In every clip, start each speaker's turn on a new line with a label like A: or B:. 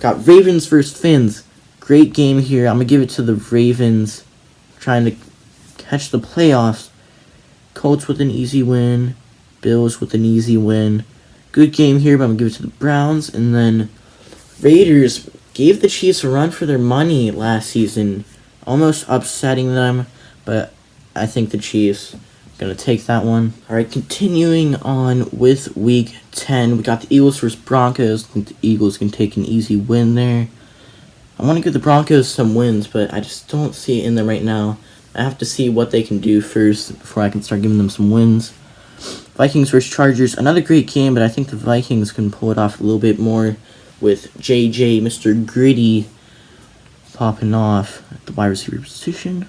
A: Got Ravens versus Finns. Great game here. I'm going to give it to the Ravens. Trying to catch the playoffs. Colts with an easy win. Bills with an easy win. Good game here, but I'm going to give it to the Browns. And then Raiders gave the Chiefs a run for their money last season. Almost upsetting them, but I think the Chiefs are going to take that one. Alright, continuing on with Week 10. We got the Eagles versus Broncos. I think the Eagles can take an easy win there. I want to give the Broncos some wins, but I just don't see it in them right now. I have to see what they can do first before I can start giving them some wins. Vikings versus Chargers. Another great game, but I think the Vikings can pull it off a little bit more with JJ, Mr. Gritty, popping off at the wide receiver position.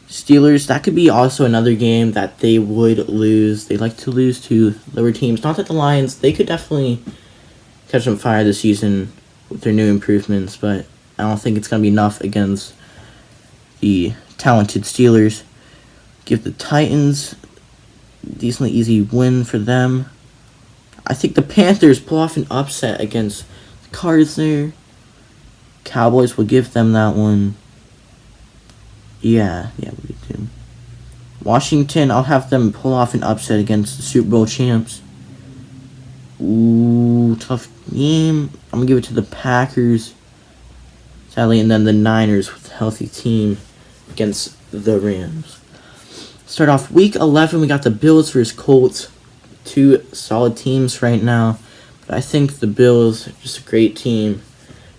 A: Steelers, that could be also another game that they would lose. They like to lose to lower teams. Not that the Lions, they could definitely catch some fire this season with their new improvements, but I don't think it's going to be enough against the talented Steelers. Give the Titans a decently easy win for them. I think the Panthers pull off an upset against the Cards there. Cowboys will give them that one. Yeah, we do. Washington, I'll have them pull off an upset against the Super Bowl champs. Ooh, tough game. I'm going to give it to the Packers, sadly, and then the Niners with a healthy team against the Rams. Start off Week 11, we got the Bills versus Colts. Two solid teams right now, but I think the Bills are just a great team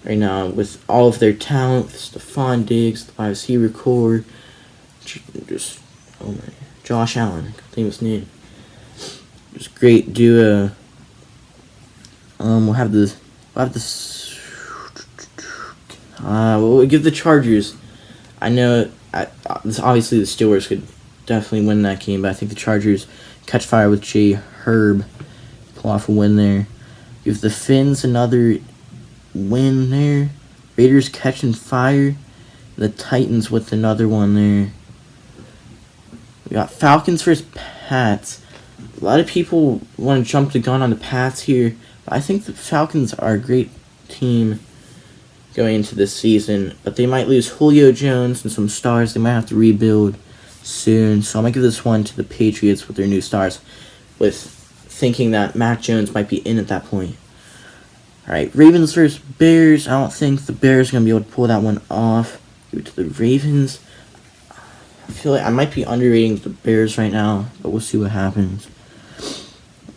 A: right now with all of their talent. Stephon Diggs, the wide receiver core, Josh Allen, I can't think of his name. Just great duo. We'll give the Chargers. I know, obviously the Steelers could definitely win that game, but I think the Chargers catch fire with J. Herb, pull off a win there. Give the Finns another win there. Raiders catching fire. The Titans with another one there. We got Falcons versus Pats. A lot of people want to jump the gun on the Pats here, but I think the Falcons are a great team going into this season, but they might lose Julio Jones and some stars. They might have to rebuild soon, so I'm going to give this one to the Patriots with their new stars, with thinking that Mac Jones might be in at that point. Alright, Ravens versus Bears. I don't think the Bears are going to be able to pull that one off. Give it to the Ravens. I feel like I might be underrating the Bears right now, but we'll see what happens.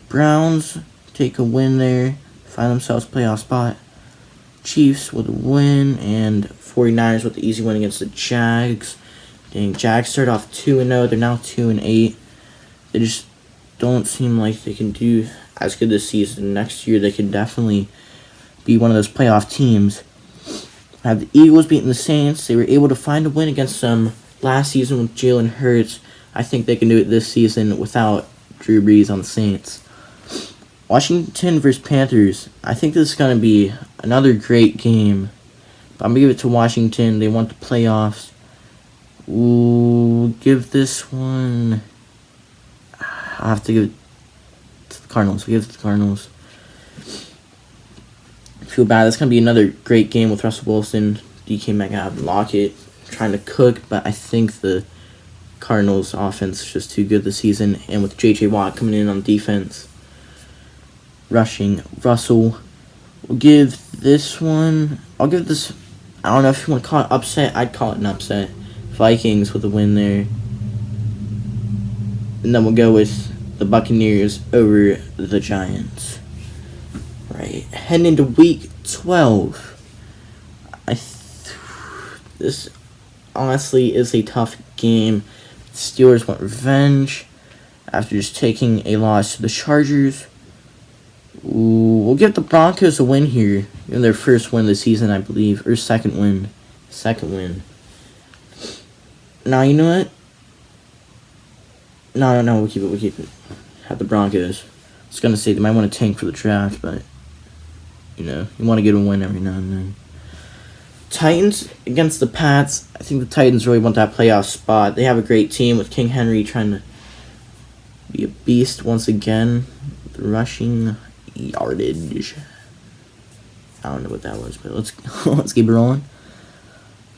A: Browns take a win there, find themselves a playoff spot. Chiefs with a win, and 49ers with the easy win against the Jags. Dang, Jags started off 2-0. They're now 2-8. They just don't seem like they can do as good this season. Next year, they could definitely be one of those playoff teams. I have the Eagles beating the Saints. They were able to find a win against them last season with Jalen Hurts. I think they can do it this season without Drew Brees on the Saints. Washington versus Panthers. I think this is going to be another great game. But I'm going to give it to Washington. They want the playoffs. Ooh, give this one. I have to give it to the Cardinals. We'll give it to the Cardinals. I feel bad. That's going to be another great game with Russell Wilson, DK Metcalf, and Lockett trying to cook. But I think the Cardinals' offense is just too good this season. And with J.J. Watt coming in on defense, rushing Russell. We'll give this one. I'll give this. I don't know if you want to call it upset. I'd call it an upset. Vikings with a win there. And then we'll go with the Buccaneers over the Giants. Right. Heading into Week 12. This honestly is a tough game. The Steelers want revenge after just taking a loss to the Chargers. Ooh, we'll give the Broncos a win here. In their first win of the season, I believe. Or second win. Now, you know what? No, we'll keep it. Have the Broncos. I was going to say they might want to tank for the draft, but, you want to get a win every now and then. Titans against the Pats. I think the Titans really want that playoff spot. They have a great team with King Henry trying to be a beast once again. The rushing yardage. I don't know what that was, but let's keep it rolling.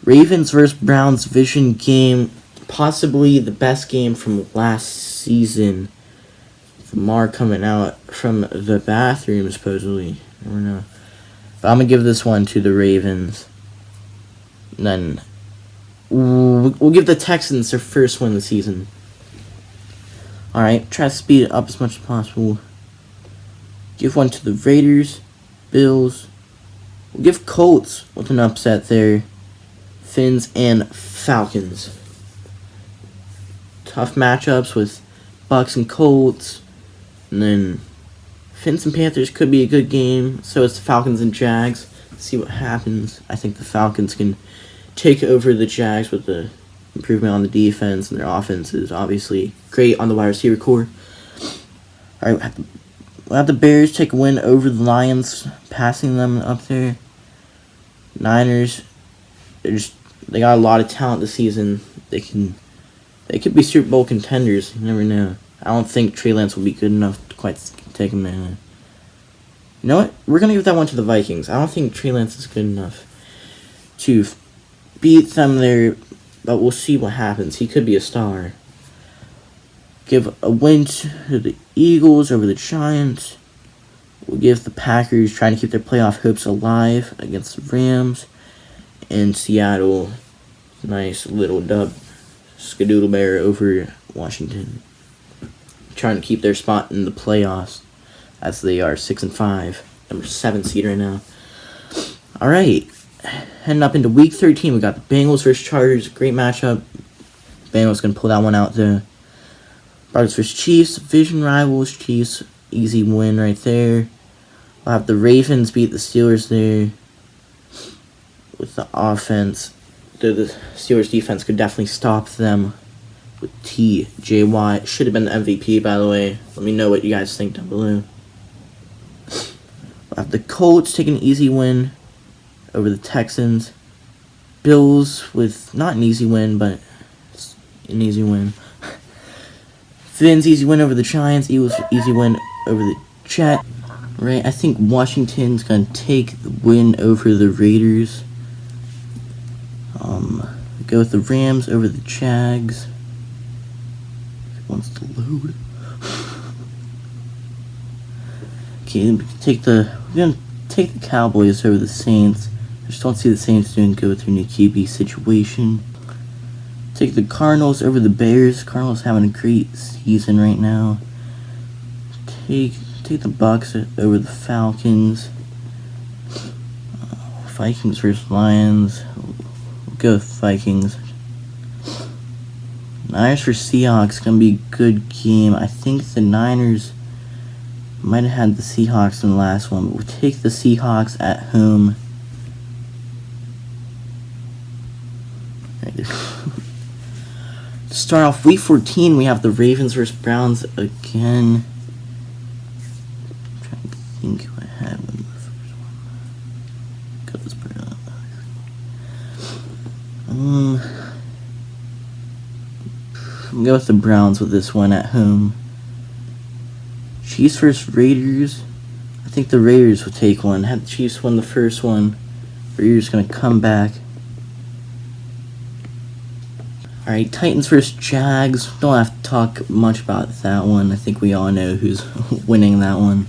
A: Ravens versus Browns division game, possibly the best game from last season. Lamar coming out from the bathroom, supposedly. I don't know. But I'm going to give this one to the Ravens. And then we'll give the Texans their first win of the season. Alright, try to speed it up as much as possible. Give one to the Raiders, Bills. We'll give Colts with an upset there. Fins and Falcons. Tough matchups with Bucks and Colts. And then Fins and Panthers could be a good game. So it's the Falcons and Jags. Let's see what happens. I think the Falcons can take over the Jags with the improvement on the defense, and their offense is obviously great on the wide receiver core. Alright, we'll have the Bears take a win over the Lions, passing them up there. Niners, they got a lot of talent this season. They could be Super Bowl contenders. You never know. I don't think Trey Lance will be good enough to quite take him in. You know what? We're going to give that one to the Vikings. I don't think Trey Lance is good enough to beat them there, but we'll see what happens. He could be a star. Give a win to the Eagles over the Giants. We'll give the Packers trying to keep their playoff hopes alive against the Rams. And Seattle, nice little dub, skadoodle bear over Washington. Trying to keep their spot in the playoffs as they are 6-5, number 7 seed right now. Alright, heading up into week 13, we got the Bengals versus Chargers. Great matchup. Bengals going to pull that one out there. Chargers versus Chiefs, division rivals. Chiefs, easy win right there. We'll have the Ravens beat the Steelers there with the offense. The Steelers defense could definitely stop them with T.J. Watt. Should have been the MVP, by the way. Let me know what you guys think down below. We'll have the Colts take an easy win over the Texans. Bills with not an easy win, but an easy win. Fins, easy win over the Giants. Eagles, easy win over the Jets. Right, I think Washington's going to take the win over the Raiders. Go with the Rams over the Jags. It wants to load. Okay, we're going to take the Cowboys over the Saints. I just don't see the Saints doing good with their new QB situation. Take the Cardinals over the Bears. Cardinals having a great season right now. Take the Bucks over the Falcons. Vikings versus Lions. We'll go with Vikings. Niners versus Seahawks. Gonna be a good game. I think the Niners might have had the Seahawks in the last one, but we'll take the Seahawks at home. To start off week 14, we have the Ravens versus Browns again. I'm trying to think who I had in the first one. Got this part up. I'm gonna go with the Browns with this one at home. Chiefs versus Raiders. I think the Raiders will take one. Had the Chiefs won the first one. Raiders gonna come back. Alright, Titans versus Jags. Don't have to talk much about that one. I think we all know who's winning that one.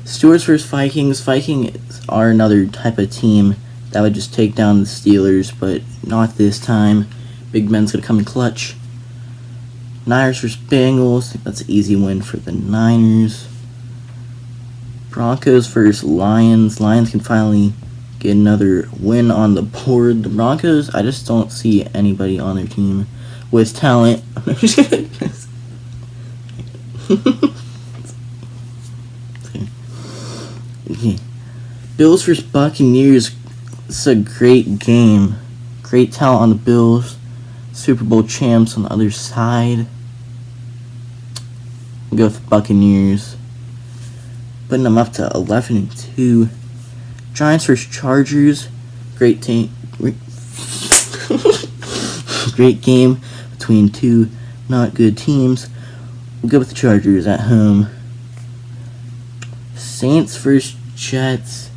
A: Steelers versus Vikings. Vikings are another type of team that would just take down the Steelers, but not this time. Big Ben's going to come in clutch. Niners versus Bengals. I think that's an easy win for the Niners. Broncos versus Lions. Lions can finally get another win on the board. The Broncos, I just don't see anybody on their team with talent. Okay. Bills versus Buccaneers. This is a great game. Great talent on the Bills. Super Bowl champs on the other side. We'll go with Buccaneers. Putting them up to 11-2. Giants versus Chargers. Great team. Great game between two not good teams. We'll go with the Chargers at home. Saints versus Jets.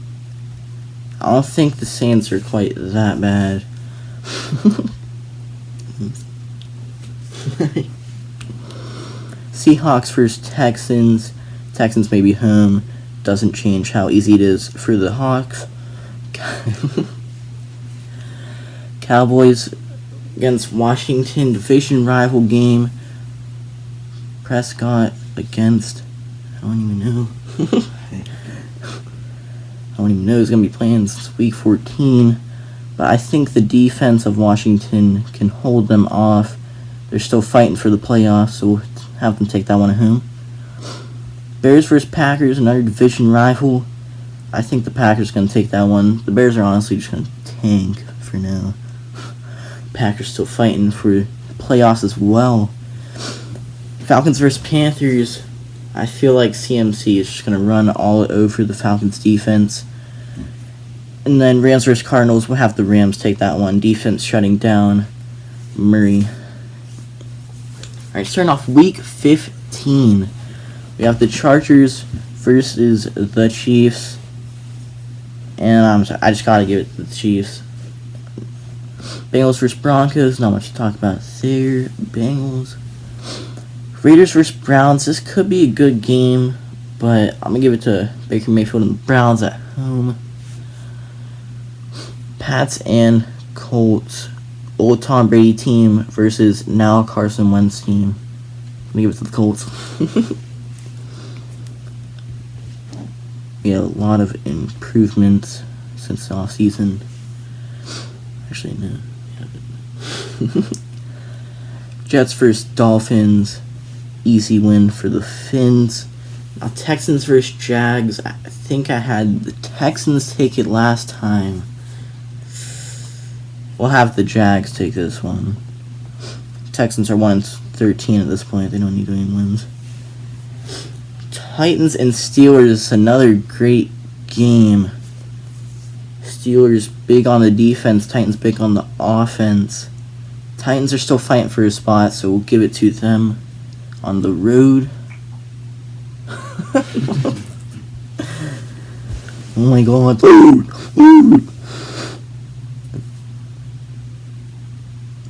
A: I don't think the Saints are quite that bad. Seahawks versus Texans. Texans may be home. Doesn't change how easy it is for the Hawks. Cowboys against Washington, division rival game. Prescott against, I don't even know. I don't even know who's going to be playing since week 14. But I think the defense of Washington can hold them off. They're still fighting for the playoffs, so we'll have them take that one at home. Bears versus Packers, another division rival. I think the Packers are going to take that one. The Bears are honestly just going to tank for now. Packers still fighting for the playoffs as well. Falcons versus Panthers. I feel like CMC is just going to run all over the Falcons defense. And then Rams versus Cardinals. We'll have the Rams take that one. Defense shutting down Murray. Alright, starting off week 15. We have the Chargers versus the Chiefs. And I'm sorry, I just got to give it to the Chiefs. Bengals versus Broncos. Not much to talk about there. Bengals. Raiders versus Browns. This could be a good game, but I'm going to give it to Baker Mayfield and the Browns at home. Pats and Colts. Old Tom Brady team versus now Carson Wentz team. I'm going to give it to the Colts. We had a lot of improvements since the offseason. Actually, no. Jets versus Dolphins. Easy win for the Finns. Now Texans versus Jags. I think I had the Texans take it last time. We'll have the Jags take this one. Texans are 1-13 at this point. They don't need any wins. Titans and Steelers. Another great game. Steelers big on the defense. Titans big on the offense. Titans are still fighting for a spot, so we'll give it to them on the road. Oh my god.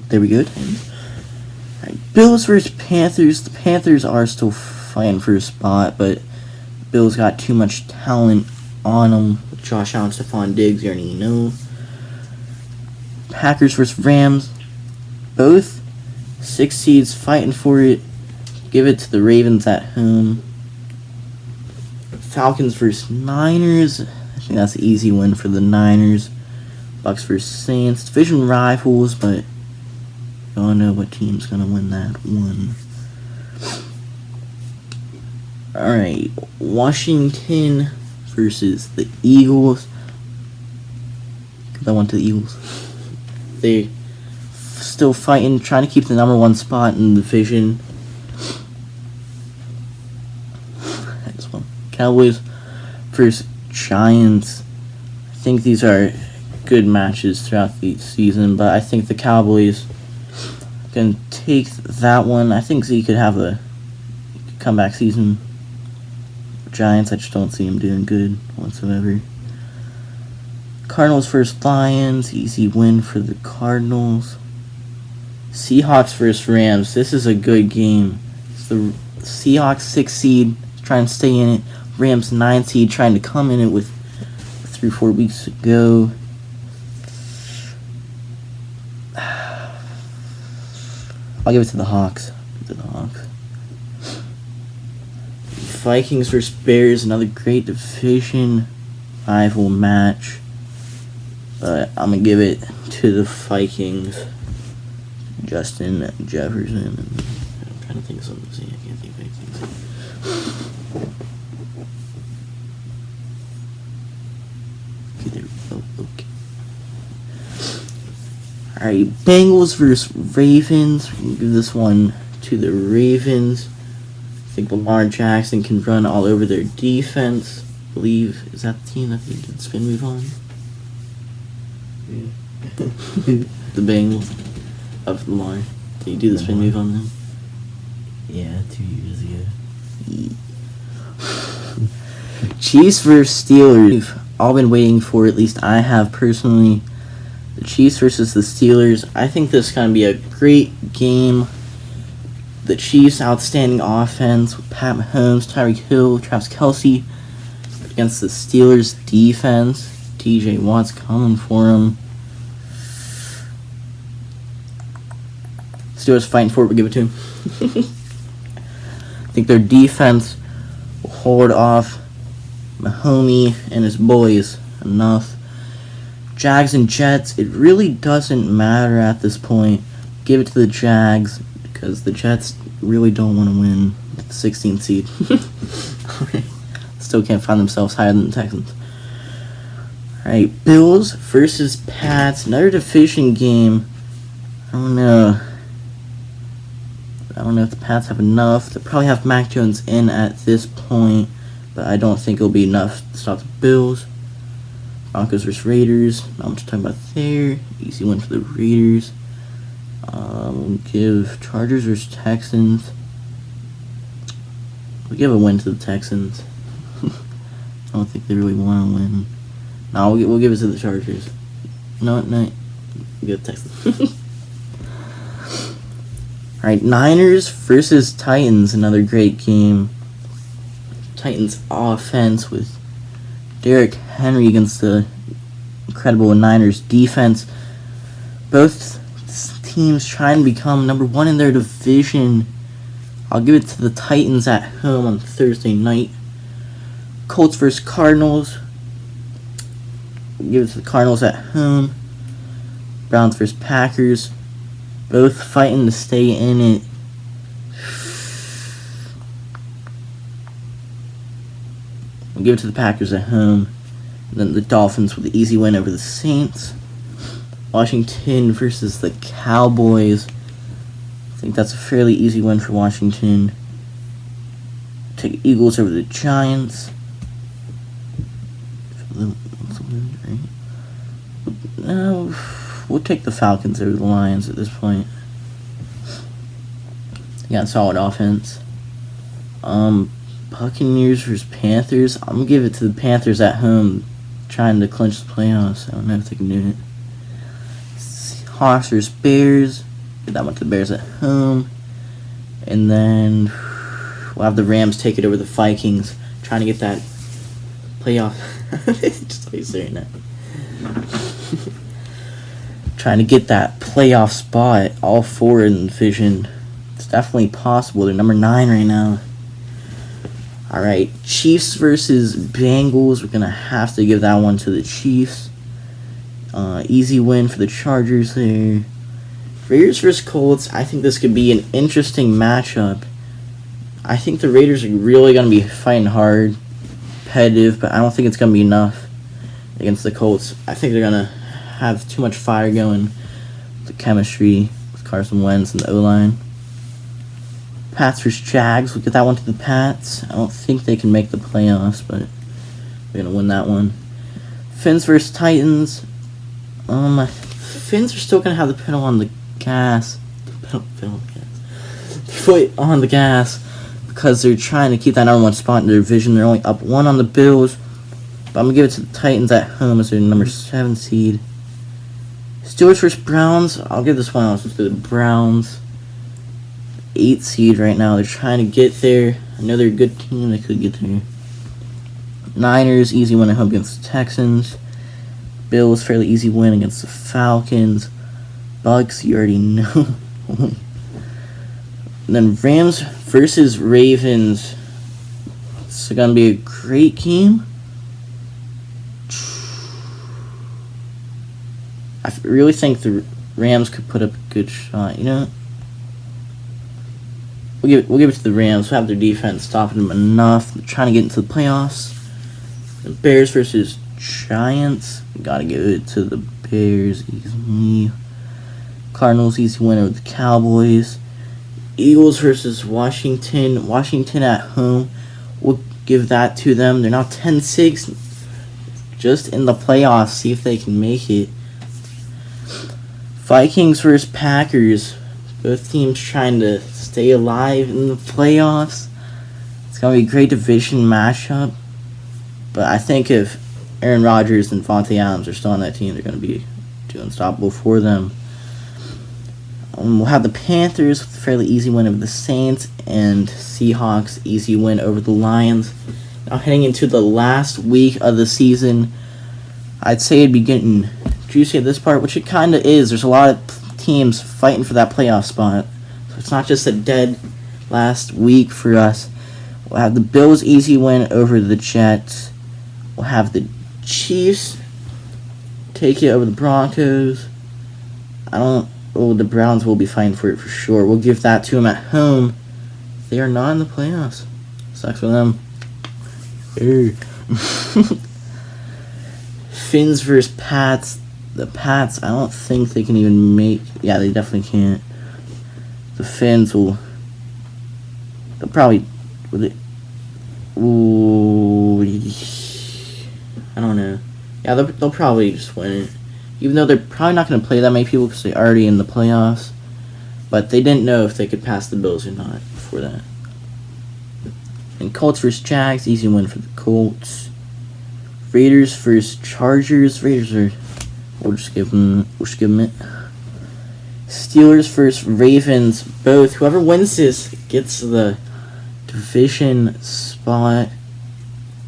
A: There we go. Right. Bills versus Panthers. The Panthers are still fighting for a spot, but Bills got too much talent on them. With Josh Allen, Stephon Diggs, you already know. Packers versus Rams. Both 6 seeds fighting for it. Give it to the Ravens at home. Falcons versus Niners. I think that's an easy win for the Niners. Bucks versus Saints. Division rivals, but you all know what team's going to win that one. Alright, Washington versus the Eagles. Give that one to the Eagles. They still fighting, trying to keep the number 1 spot in the division. Next one. Cowboys versus Giants. I think these are good matches throughout the season, but I think the Cowboys can take that one. I think Zeke could have a comeback season. Giants, I just don't see him doing good whatsoever. Cardinals versus Lions. Easy win for the Cardinals. Seahawks versus Rams. This is a good game. It's the Seahawks 6 seed trying to stay in it. Rams 9 seed trying to come in it with 3-4 weeks to go. I'll give it to the Hawks. Vikings versus Bears. Another great division rival match. But I'm going to give it to the Vikings. Justin Jefferson. I'm trying to think of something to say. I can't think of anything to say. Okay, there we go. Okay. Alright, Bengals versus Ravens. We can give this one to the Ravens. I think Lamar Jackson can run all over their defense. I believe, is that the team that they did spin move on? Yeah. The Bengals of Lamar. Did you do the spin move on them?
B: Yeah, 2 years ago.
A: Chiefs versus Steelers. all been waiting for, at least I have personally. The Chiefs versus the Steelers. I think this is going to be a great game. The Chiefs' outstanding offense with Pat Mahomes, Tyreek Hill, Travis Kelce against the Steelers' defense. TJ Watt's coming for him. Steelers fighting for it, we'll give it to him. I think their defense will hold off Mahomes and his boys enough. Jags and Jets, it really doesn't matter at this point. Give it to the Jags because the Jets really don't want to win the 16th seed. Still can't find themselves higher than the Texans. Alright, Bills versus Pats. Another division game. I don't know if the Pats have enough. They probably have Mac Jones in at this point, but I don't think it'll be enough to stop the Bills. Broncos versus Raiders. Not much to talk about there. Easy win for the Raiders. We'll give Chargers versus Texans. We'll give a win to the Texans. I don't think they really want to win. No, we'll give it to the Chargers. No, we'll give it to Texans. Alright, Niners versus Titans. Another great game. Titans offense with Derrick Henry against the incredible Niners defense. Both teams trying to become number one in their division. I'll give it to the Titans at home on Thursday night. Colts versus Cardinals. I'll give it to the Cardinals at home. Browns versus Packers. Both fighting to stay in it. We'll give it to the Packers at home. And then the Dolphins with the easy win over the Saints. Washington versus the Cowboys. I think that's a fairly easy win for Washington. Take Eagles over the Giants. No, we'll take the Falcons over the Lions at this point. They got solid offense. Buccaneers versus Panthers. I'm gonna give it to the Panthers at home, trying to clinch the playoffs. I don't know if they can do it. Hawks versus Bears. Give that one to the Bears at home. And then we'll have the Rams take it over the Vikings, trying to get that playoff. Just like saying that. Trying to get that playoff spot, all four in the division. It's definitely possible. They're number 9 right now. Alright, Chiefs versus Bengals. We're going to have to give that one to the Chiefs. Easy win for the Chargers there. Raiders versus Colts. I think this could be an interesting matchup. I think the Raiders are really going to be fighting hard, competitive, but I don't think it's going to be enough against the Colts. I think they're going to have too much fire going. The chemistry with Carson Wentz and the O-line. Pats versus Jags. We'll get that one to the Pats. I don't think they can make the playoffs, but they're going to win that one. Fins versus Titans. Fins are still going to have the pedal on the gas. Foot on the gas because they're trying to keep that number 1 spot in their division. They're only up 1 on the Bills. But I'm going to give it to the Titans at home as their number 7 seed. Steelers versus Browns. I'll give this one also to the Browns. 8 seed right now. They're trying to get there. I know they're a good team. They could get there. Niners, easy win at home against the Texans. Bills, fairly easy win against the Falcons. Bucks, you already know. And then Rams versus Ravens. It's going to be a great game. I really think the Rams could put up a good shot, you know? We'll give it to the Rams. We'll have their defense stopping them enough. They're trying to get into the playoffs. The Bears versus Giants. Gotta give it to the Bears easily. Cardinals, easy win over the Cowboys. Eagles versus Washington. Washington at home. We'll give that to them. They're now 10-6. Just in the playoffs. See if they can make it. Vikings versus Packers. Both teams trying to stay alive in the playoffs. It's going to be a great division matchup. But I think if Aaron Rodgers and Vontae Adams are still on that team, they're going to be too unstoppable for them. We'll have the Panthers with a fairly easy win over the Saints, and Seahawks easy win over the Lions. Now heading into the last week of the season, I'd say it'd be getting juicy at this part, which it kind of is. There's a lot of teams fighting for that playoff spot, so it's not just a dead last week for us. We'll have the Bills easy win over the Jets. We'll have the Chiefs take it over the Broncos. The Browns will be fighting for it for sure. We'll give that to them at home. They are not in the playoffs. Sucks for them. Finns versus Pats. The Pats, I don't think they can even make... Yeah, they definitely can't. The Finns will... They'll probably... Ooh... I don't know. Yeah, they'll probably just win it. Even though they're probably not going to play that many people because they're already in the playoffs. But they didn't know if they could pass the Bills or not before that. And Colts versus Jags, easy win for the Colts. Raiders versus Chargers. Raiders are... We'll just give them it. Steelers versus Ravens. Both. Whoever wins this gets the division spot.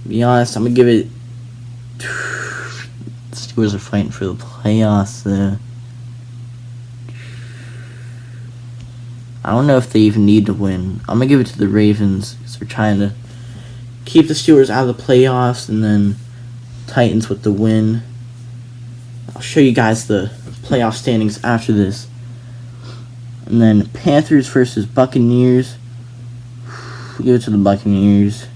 A: To be honest, I'm going to give it... The Steelers are fighting for the playoffs, though. I don't know if they even need to win. I'm going to give it to the Ravens because they're trying to keep the Steelers out of the playoffs, and then Titans with the win. I'll show you guys the playoff standings after this. And then Panthers versus Buccaneers. We'll give it to the Buccaneers.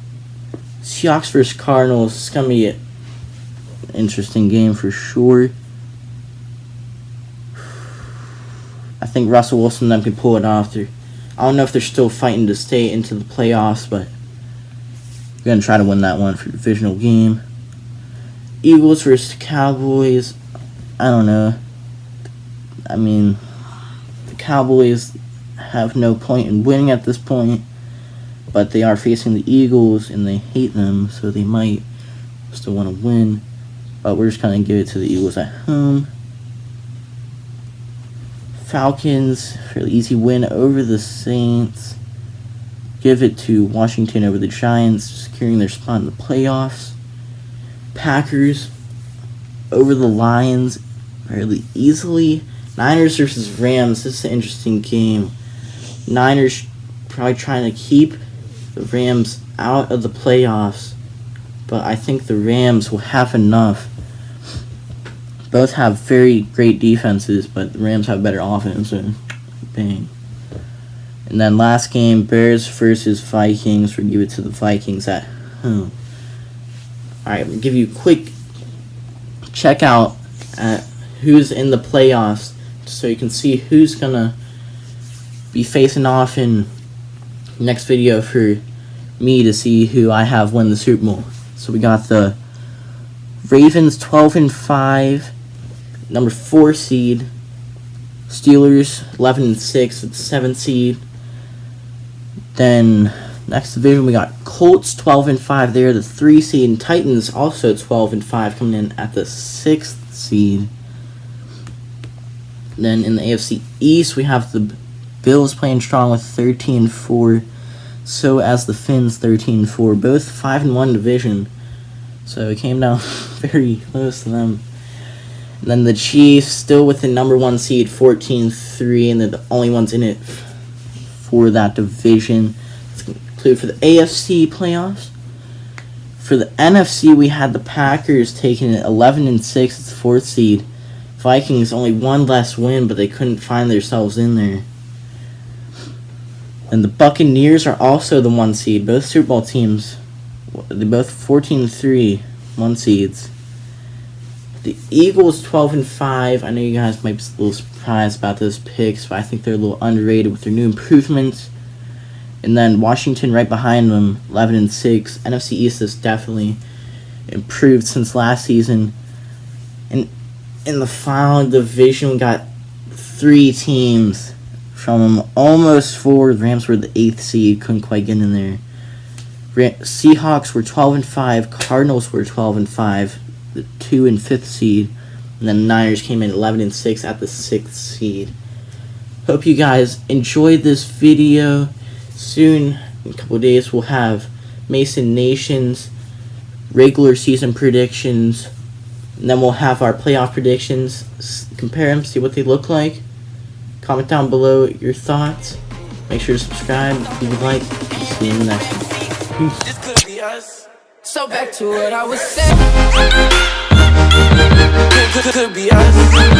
A: Seahawks versus Cardinals. It's going to be an interesting game for sure. I think Russell Wilson and them can pull it off. I don't know if they're still fighting to stay into the playoffs, but we're going to try to win that one for the divisional game. Eagles versus Cowboys. I don't know. I mean, the Cowboys have no point in winning at this point, but they are facing the Eagles, and they hate them, so they might still want to win. But we're just going to give it to the Eagles at home. Falcons, fairly easy win over the Saints. Give it to Washington over the Giants, securing their spot in the playoffs. Packers over the Lions fairly easily. Niners versus Rams. This is an interesting game. Niners probably trying to keep the Rams out of the playoffs, but I think the Rams will have enough. Both have very great defenses, but the Rams have better offense, so bang. And then last game, Bears versus Vikings. We'll give it to the Vikings at home. Alright, I'm going to give you a quick check out at who's in the playoffs, so you can see who's going to be facing off in the next video for me to see who I have win the Super Bowl. So we got the Ravens 12-5, number 4 seed. Steelers 11-6 with the 7th seed. Then next division we got Colts 12-5. They're the 3 seed, and Titans also 12-5 coming in at the 6th seed. Then in the AFC East we have the Bills playing strong with 13-4. So as the Finns 13-4, both 5-1 division. So it came down very close to them. And then the Chiefs still with the number 1 seed 14-3, and they're the only ones in it for that division. Let's conclude for the AFC playoffs. For the NFC, we had the Packers taking it 11-6, it's the 4th seed. Vikings only one less win, but they couldn't find themselves in there. And the Buccaneers are also the 1 seed. Both Super Bowl teams, they both 14-3, 1 seeds. The Eagles 12-5. I know you guys might be a little surprised about those picks, but I think they're a little underrated with their new improvements. And then Washington right behind them, 11-6. NFC East has definitely improved since last season. And in the final division, we got 3 teams from almost 4. The Rams were the 8th seed, couldn't quite get in there. Seahawks were 12-5. Cardinals were 12-5. the 2 and 5th seed, and then Niners came in 11 and 6 at the 6th seed. Hope you guys enjoyed this video. Soon, in a couple of days, we'll have Mason Nation's regular season predictions, and then we'll have our playoff predictions. Compare them, see what they look like. Comment down below your thoughts. Make sure to subscribe, leave a like. See you in the next one. Peace.
C: This could be us. So back to what I was saying. Could be us.